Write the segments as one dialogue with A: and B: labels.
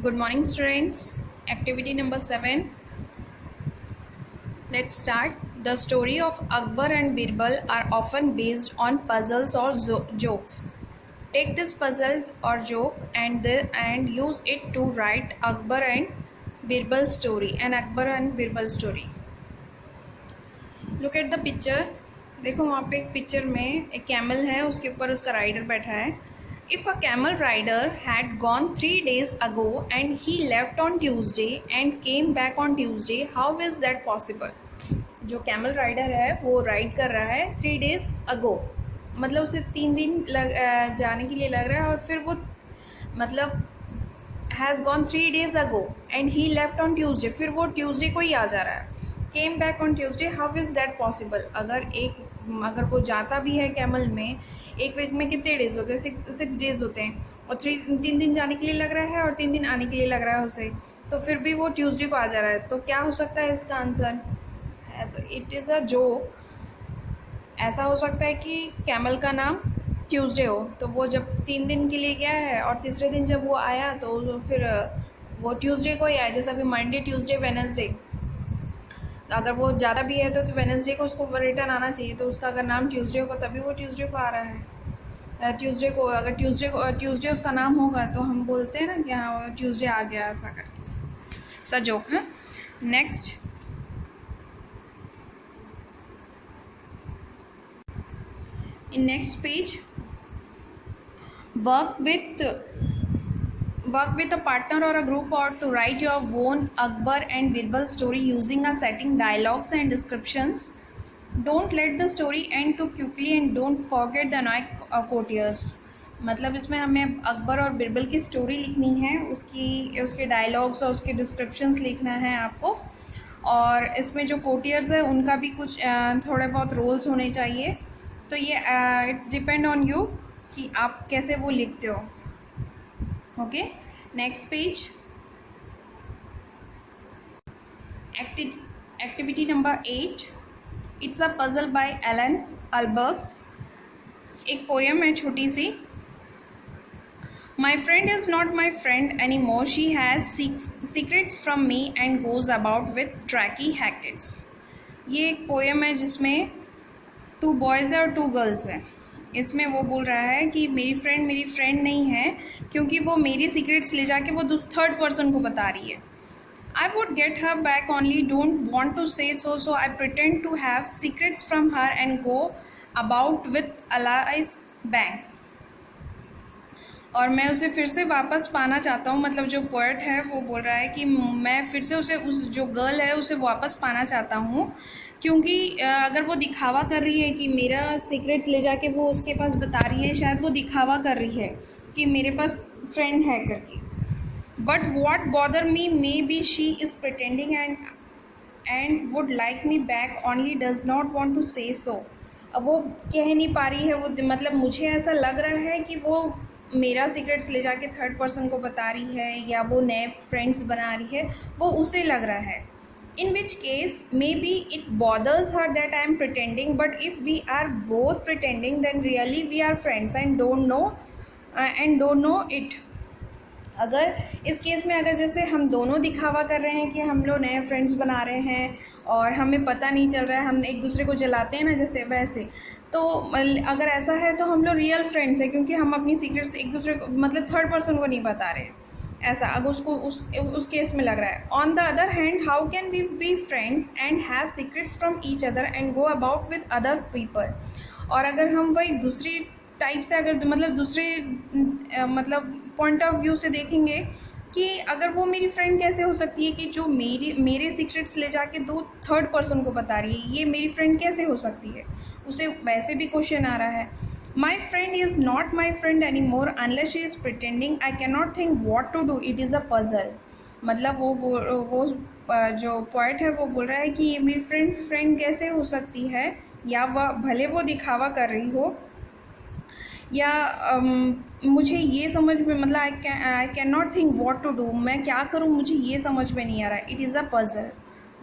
A: Good morning, students. Activity number 7. Let's start. The story of Akbar and Birbal are often based on puzzles or jokes. Take this puzzle or joke and use it to write Akbar and Birbal story. An Akbar and Birbal story. Look at the picture. देखो वहाँ पे एक picture में एक camel है, उसके ऊपर उसका राइडर बैठा है. If a camel rider had gone 3 days ago and he left on Tuesday and came back on Tuesday, how is that possible? जो कैमल राइडर है वो राइड कर रहा है 3 days ago, मतलब उसे 3 दिन जाने के लिए लग रहा है, और फिर वो मतलब has gone 3 days ago and he left on Tuesday, फिर वो Tuesday को ही आ जा रहा है. Came back on Tuesday, how is that possible? अगर वो जाता भी है कैमल में, एक वीक में कितने डेज होते हैं? 6 डेज होते हैं, और 3 दिन जाने के लिए लग रहा है और 3 दिन आने के लिए लग रहा है उसे, तो फिर भी वो ट्यूसडे को आ जा रहा है. तो क्या हो सकता है इसका answer? It is a joke. ऐसा हो सकता है कि कैमल का नाम ट्यूसडे हो, तो वो जब 3 दिन के लिए गया है और तीसरे दिन जब वो आया तो फिर वो ट्यूसडे को ही आया. जैसा अभी मंडे, ट्यूसडे, वेडनेसडे, अगर वो ज़्यादा भी है तो वेडनेसडे को उसको रिटर्न आना चाहिए, तो उसका अगर नाम ट्यूसडे होगा तभी वो ट्यूसडे को आ रहा है. ट्यूसडे को अगर ट्यूसडे उसका नाम होगा तो हम बोलते हैं ना कि हाँ ट्यूसडे आ गया, ऐसा करके. सा जोक है. Next, in next page, work with a partner or a group or to write your own Akbar and Birbal story using a setting, dialogues and descriptions. Don't let the story end too quickly and don't forget the annoying courtiers. मतलब इसमें हमें अकबर और बिरबल की story लिखनी है, उसके dialogues और उसके डिस्क्रिप्शंस लिखना है आपको, और इसमें जो कोटियर्स है उनका भी कुछ थोड़े बहुत रोल्स होने चाहिए. तो ये इट्स डिपेंड ऑन यू कि आप कैसे वो लिखते हो. Okay, next page. Activity number 8. It's a puzzle by Allan Ahlberg. एक पोएम है छोटी सी. My friend is not my friend any more, she has secrets from me and goes about with Tracy Hackett. ये एक poem है जिसमें 2 boys है और 2 गर्ल्स है. इसमें वो बोल रहा है कि मेरी फ्रेंड नहीं है क्योंकि वो मेरी सीक्रेट्स ले जाके वो थर्ड पर्सन को बता रही है. I would get her back only, don't want to say so I pretend to have secrets from her and go about with allies banks. और मैं उसे फिर से वापस पाना चाहता हूँ. मतलब जो पोएट है वो बोल रहा है कि मैं फिर से उस जो गर्ल है उसे वापस पाना चाहता हूँ, क्योंकि अगर वो दिखावा कर रही है कि मेरा सीक्रेट्स ले जाके वो उसके पास बता रही है, शायद वो दिखावा कर रही है कि मेरे पास फ्रेंड है करके. But what bother me may be she is pretending and would like me back only does not want to say so. अब वो कह नहीं पा रही है, वो मतलब मुझे ऐसा लग रहा है कि वो मेरा सीक्रेट्स ले जाके थर्ड पर्सन को बता रही है या वो नए फ्रेंड्स बना रही है, वो उसे लग रहा है. In which case, maybe it bothers her that I am pretending, but if we are both pretending, then really we are friends and don't know it. अगर इस केस में अगर जैसे हम दोनों दिखावा कर रहे हैं कि हम लोग नए फ्रेंड्स बना रहे हैं और हमें पता नहीं चल रहा है, हम एक दूसरे को जलाते हैं ना जैसे वैसे, तो अगर ऐसा है तो हम लोग रियल फ्रेंड्स हैं क्योंकि हम अपनी सीक्रेट्स एक दूसरे को मतलब थर्ड पर्सन को नहीं बता रहे हैं. ऐसा अगर उसको उस केस में लग रहा है. On the other hand, how can we be friends and have secrets from each other and go about with other people. और अगर हम वही दूसरी टाइप से अगर मतलब दूसरे मतलब पॉइंट ऑफ व्यू से देखेंगे कि अगर वो मेरी फ्रेंड कैसे हो सकती है कि जो मेरे सीक्रेट्स ले जाके 2 थर्ड पर्सन को बता रही है, ये मेरी फ्रेंड कैसे हो सकती है, उसे वैसे भी क्वेश्चन आ रहा है. My friend is not my friend anymore unless she is pretending. I cannot think what to do. It is a puzzle. मतलब वो जो पोएट है वो बोल रहा है कि ये मेरी फ्रेंड कैसे हो सकती है, या वह भले वो दिखावा कर रही हो, या मुझे ये समझ में मतलब I can not think what to do. मैं क्या करूँ, मुझे ये समझ में नहीं आ रहा है. It is a puzzle.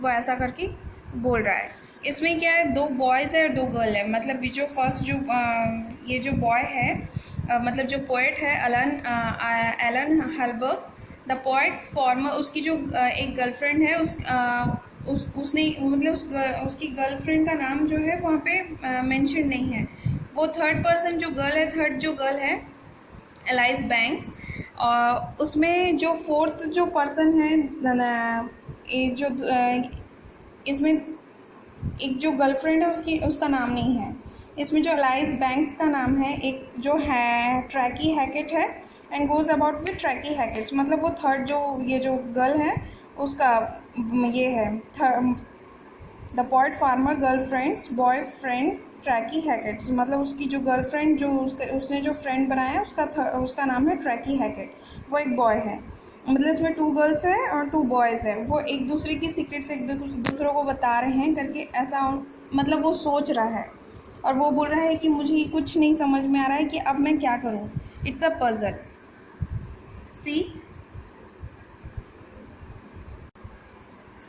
A: वो ऐसा करके बोल रहा है. इसमें क्या है, 2 बॉयज़ है और 2 गर्ल है. मतलब जो फर्स्ट ये जो बॉय है मतलब जो पोएट है एलन हल्बर्ग, द पोएट फॉर्मर, उसकी जो एक गर्लफ्रेंड है उसने मतलब उसकी गर्लफ्रेंड का नाम जो है वहाँ पे मेंशन नहीं है। वो थर्ड पर्सन जो गर्ल है एलाइस बैंक्स, और उसमें जो फोर्थ जो पर्सन है एक जो इसमें एक जो गर्लफ्रेंड है उसका नाम नहीं है। इसमें जो एलाइस बैंक्स का नाम है, एक जो है ट्रैकी हैकेट है, and goes about with Tracy Hackett's, मतलब वो थर्ड जो ये जो गर्ल है उसका ये है the poet former girlfriend's boyfriend Tracy Hackett's, मतलब उसकी जो गर्लफ्रेंड जो उसने जो फ्रेंड बनाया है उसका नाम है ट्रैकी हैकेट, वो एक बॉय है। मतलब इसमें 2 गर्ल्स हैं और 2 बॉयज़ है, वो एक दूसरे की सीक्रेट्स एक दूसरों को बता रहे हैं करके ऐसा, मतलब वो सोच रहा है और वो बोल रहा है कि मुझे कुछ नहीं समझ में आ रहा है कि अब मैं क्या करूँ। It's a puzzle. See,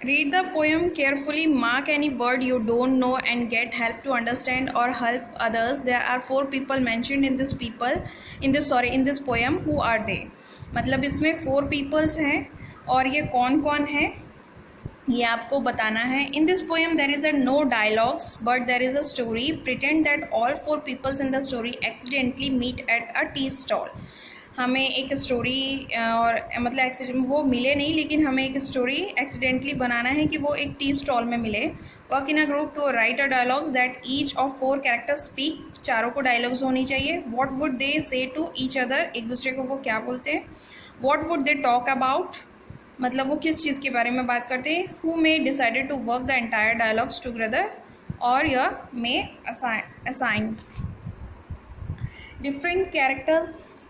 A: read the poem carefully, mark any word you don't know and get help to understand or help others. There are 4 people mentioned in this poem. Who are they? मतलब इसमें 4 peoples हैं और ये कौन कौन है ये आपको बताना है। In this poem there is a no dialogues but there is a story. Pretend that all 4 peoples in the story accidentally meet at a tea stall. हमें एक स्टोरी और मतलब वो मिले नहीं, लेकिन हमें एक स्टोरी एक्सीडेंटली बनाना है कि वो एक टी स्टॉल में मिले। Work in a group to write a dialogues that each of 4 characters speak, चारों को डायलॉग्स होनी चाहिए। व्हाट वुड दे से टू ईच अदर, एक दूसरे को वो क्या बोलते हैं। What would they talk about, मतलब वो किस चीज़ के बारे में बात करते हैं। Who may decided to work the entire dialogues together, और या मे असाइन डिफरेंट कैरेक्टर्स।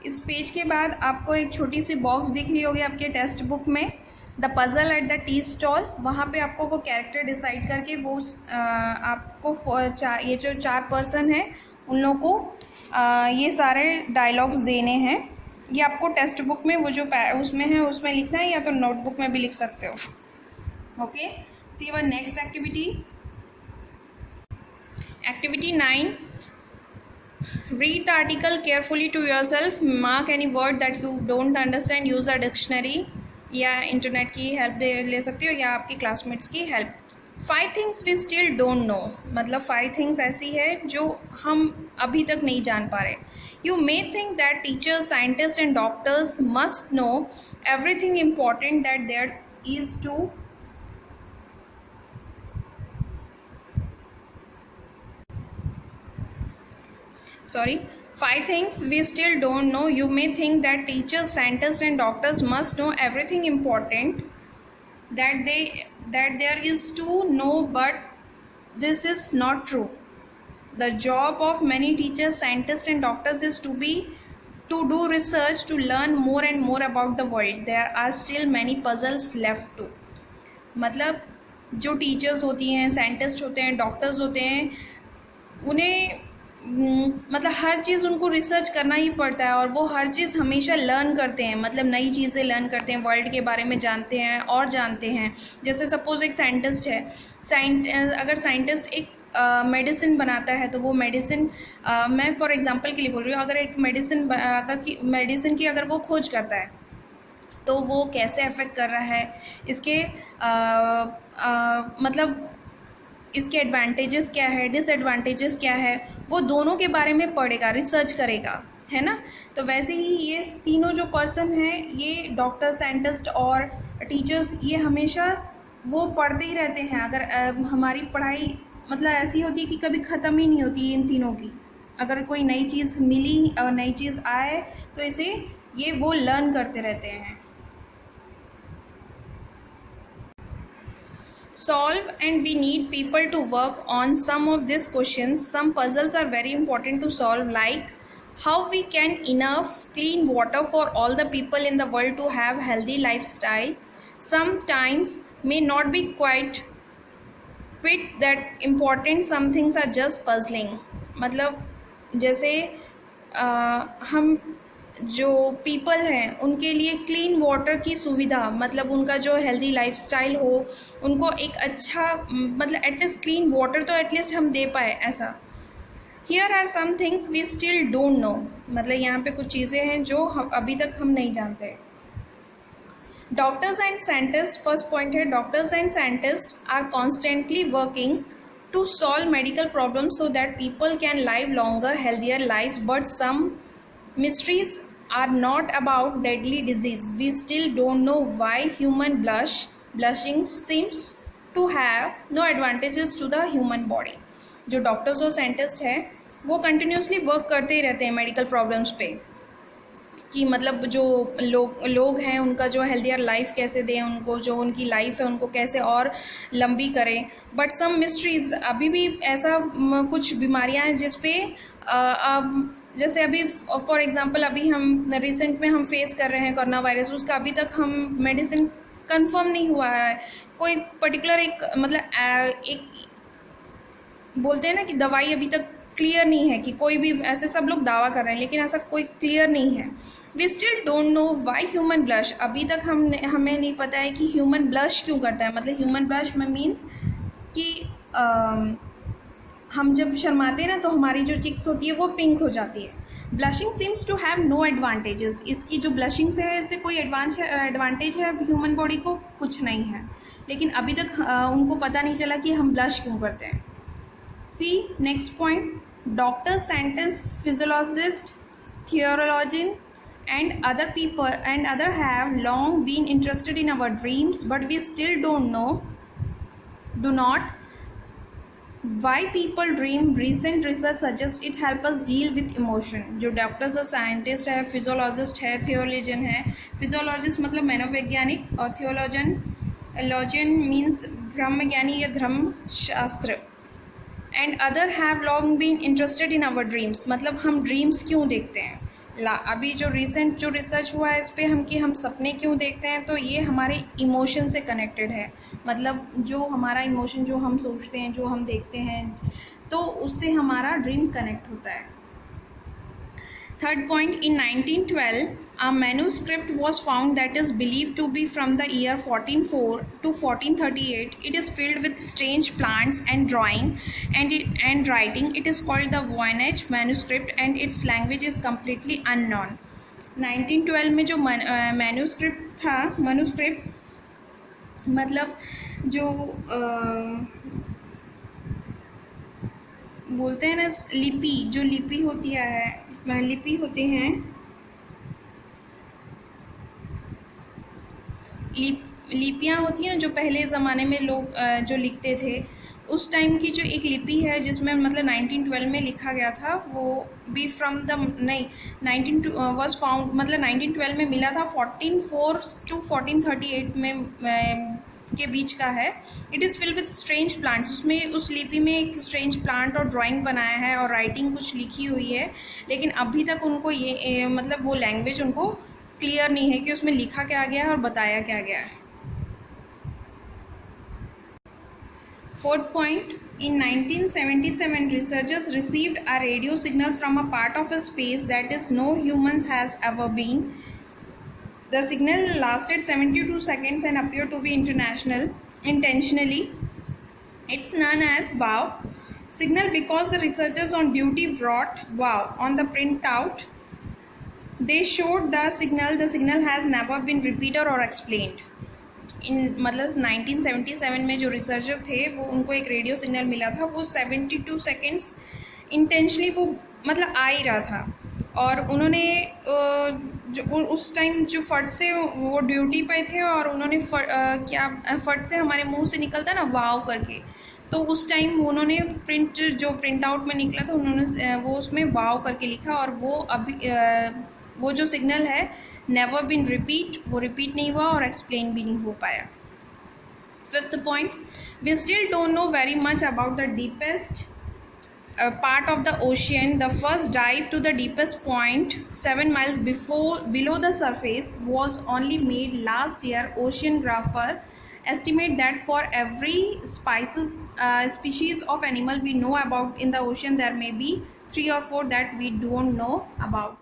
A: इस पेज के बाद आपको एक छोटी सी बॉक्स दिख रही होगी आपके टेक्स्ट बुक में, the puzzle at the tea stall. वहाँ पे आपको वो कैरेक्टर डिसाइड करके वो आपको ये जो 4 पर्सन हैं उन लोगों को ये सारे डायलॉग्स देने हैं। ये आपको टेक्स्ट बुक में वो जो उसमें है उसमें लिखना है, या तो नोटबुक में भी लिख सकते हो। Okay, see our next activity. Activity 9, read the article carefully to yourself, mark any word that you don't understand, use a dictionary, या इंटरनेट की हेल्प ले सकते हो या आपकी क्लासमेट्स की help. 5 things we still don't know, मतलब 5 things ऐसी है जो हम अभी तक नहीं जान पा रहे। You may think that teachers, scientists and doctors must know everything important that there is to Sorry, 5 things we still don't know. You may think that teachers, scientists and doctors must know everything important that there is to know, but this is not true. The job of many teachers, scientists and doctors is to do research, to learn more and more about the world. There are still many puzzles left too. मतलब जो teachers होती हैं, scientist होते हैं, doctors होते हैं, उन्हें मतलब हर चीज़ उनको रिसर्च करना ही पड़ता है और वो हर चीज़ हमेशा लर्न करते हैं, मतलब नई चीज़ें लर्न करते हैं, वर्ल्ड के बारे में जानते हैं और जानते हैं। जैसे सपोज़ एक साइंटिस्ट है, अगर साइंटिस्ट एक मेडिसिन बनाता है तो वो मेडिसिन, मैं फॉर एग्जांपल के लिए बोल रही हूँ, अगर एक मेडिसिन की अगर वो खोज करता है तो वो कैसे अफेक्ट कर रहा है, इसके मतलब इसके एडवांटेजेस क्या है, डिसएडवांटेजेस क्या है, वो दोनों के बारे में पढ़ेगा, रिसर्च करेगा, है ना। तो वैसे ही ये तीनों जो पर्सन हैं, ये डॉक्टर, साइंटिस्ट और टीचर्स, ये हमेशा वो पढ़ते ही रहते हैं। अगर हमारी पढ़ाई मतलब ऐसी होती है कि कभी ख़त्म ही नहीं होती इन तीनों की। अगर कोई नई चीज़ मिली और नई चीज़ आए तो इसे ये वो लर्न करते रहते हैं। Solve, and we need people to work on some of these questions. Some puzzles are very important to solve, like how we can enough clean water for all the people in the world to have healthy lifestyle. Sometimes may not be quite that important. Some things are just puzzling. मतलब जैसे हम जो people हैं उनके लिए clean water की सुविधा, मतलब उनका जो हेल्दी लाइफस्टाइल हो, उनको एक अच्छा मतलब एटलीस्ट क्लीन वाटर तो एटलीस्ट हम दे पाए ऐसा। Here are some things we still don't know, मतलब यहाँ पे कुछ चीज़ें हैं जो अभी तक हम नहीं जानते। Doctors and scientist, first point है, doctors and scientist are constantly working to solve medical problems so that people can live longer, healthier lives, but some mysteries are not about deadly disease. We still don't know why human blushing seems to have no advantages to the human body. जो doctors और scientist हैं वो continuously work करते ही रहते हैं medical problems पे, कि मतलब जो लोग हैं उनका जो हेल्दियर लाइफ कैसे दें, उनको जो उनकी लाइफ है उनको कैसे और लंबी करें। बट सम मिस्ट्रीज़, अभी भी ऐसा कुछ बीमारियां हैं जिस पे जैसे अभी फॉर एग्जांपल अभी हम रिसेंट में हम फेस कर रहे हैं कोरोना वायरस, उसका अभी तक हम मेडिसिन कंफर्म नहीं हुआ है। कोई पर्टिकुलर एक मतलब एक बोलते हैं ना कि दवाई अभी तक क्लियर नहीं है, कि कोई भी, ऐसे सब लोग दावा कर रहे हैं लेकिन ऐसा कोई क्लियर नहीं है। We still don't know why human blush, अभी तक हमें नहीं पता है कि ह्यूमन ब्लश क्यों करता है। मतलब ह्यूमन ब्लश में मीन्स कि हम जब शर्माते हैं ना तो हमारी जो चिक्स होती है वो पिंक हो जाती है। Blushing seems to have no advantages, इसकी जो ब्लशिंग से है इससे कोई एडवांटेज है ह्यूमन बॉडी को, कुछ नहीं है। लेकिन अभी तक उनको पता नहीं चला कि हम ब्लश क्यों करते हैं। See next point, doctor, scientist, physiologist, theologian and other have long been interested in our dreams, but we still do not why people dream. Recent research suggests it help us deal with emotion. जो doctors और scientist है, physiologist है, थियोलॉजिन है। Physiologist मतलब मनोवैज्ञानिक, और theologian means ब्रह्मज्ञानी या धर्म शास्त्र। And other have long been interested in our dreams, मतलब हम ड्रीम्स क्यों देखते हैं। अभी जो रिसेंट जो रिसर्च हुआ है इस पर हम, कि हम सपने क्यों देखते हैं, तो ये हमारे इमोशन से कनेक्टेड है। मतलब जो हमारा इमोशन, जो हम सोचते हैं, जो हम देखते हैं, तो उससे हमारा ड्रीम कनेक्ट होता है। Third point, in 1912 a manuscript was found that is believed to be from the year 1404 to 1438. It is filled with strange plants and drawing and writing. It is called the Voynich manuscript and its language is completely unknown. 1912 में जो manuscript था, manuscript मतलब जो बोलते हैं ना लिपि, जो लिपि होती है, लिपि होते हैं, लिपियाँ होती हैं ना, जो पहले ज़माने में लोग जो लिखते थे, उस टाइम की जो एक लिपि है जिसमें मतलब 1912 में लिखा गया था, वो बी फ्रॉम द नहीं 19 वॉज फाउंड, मतलब 1912 में मिला था, 1404 to 1438 में के बीच का है। It is filled with strange plants, उसमें उस लिपि में एक स्ट्रेंज प्लांट और ड्राइंग बनाया है और राइटिंग कुछ लिखी हुई है, लेकिन अभी तक उनको ये मतलब वो लैंग्वेज उनको क्लियर नहीं है कि उसमें लिखा क्या गया है और बताया क्या गया है। Fourth point, in 1977 researchers received a radio signal from a part of a space that is no humans has ever been. The signal lasted 72 seconds and appeared to be intentionally. It's known as wow signal because the researchers on duty wrote wow on the printout. They showed the signal has never been repeated or explained. इन मतलब 1977 में जो researcher थे वो, उनको एक radio signal मिला था, वो 72 सेकेंड्स इंटेंशनली वो मतलब आ ही रहा था, और उन्होंने जो उस टाइम जो फट से वो ड्यूटी पे थे और उन्होंने फट से हमारे मुंह से निकलता ना वाव करके, तो उस टाइम उन्होंने प्रिंट आउट में निकला था, उन्होंने वो उसमें वाव करके लिखा, और वो अभी वो जो सिग्नल है नेवर बीन रिपीट, वो रिपीट नहीं हुआ और एक्सप्लेन भी नहीं हो पाया। Fifth point, we still don't know very much about the deepest part of the ocean. The first dive to the deepest point 7 miles below the surface was only made last year. Oceanographer estimate that for every species of animal we know about in the ocean, there may be 3 or 4 that we don't know about.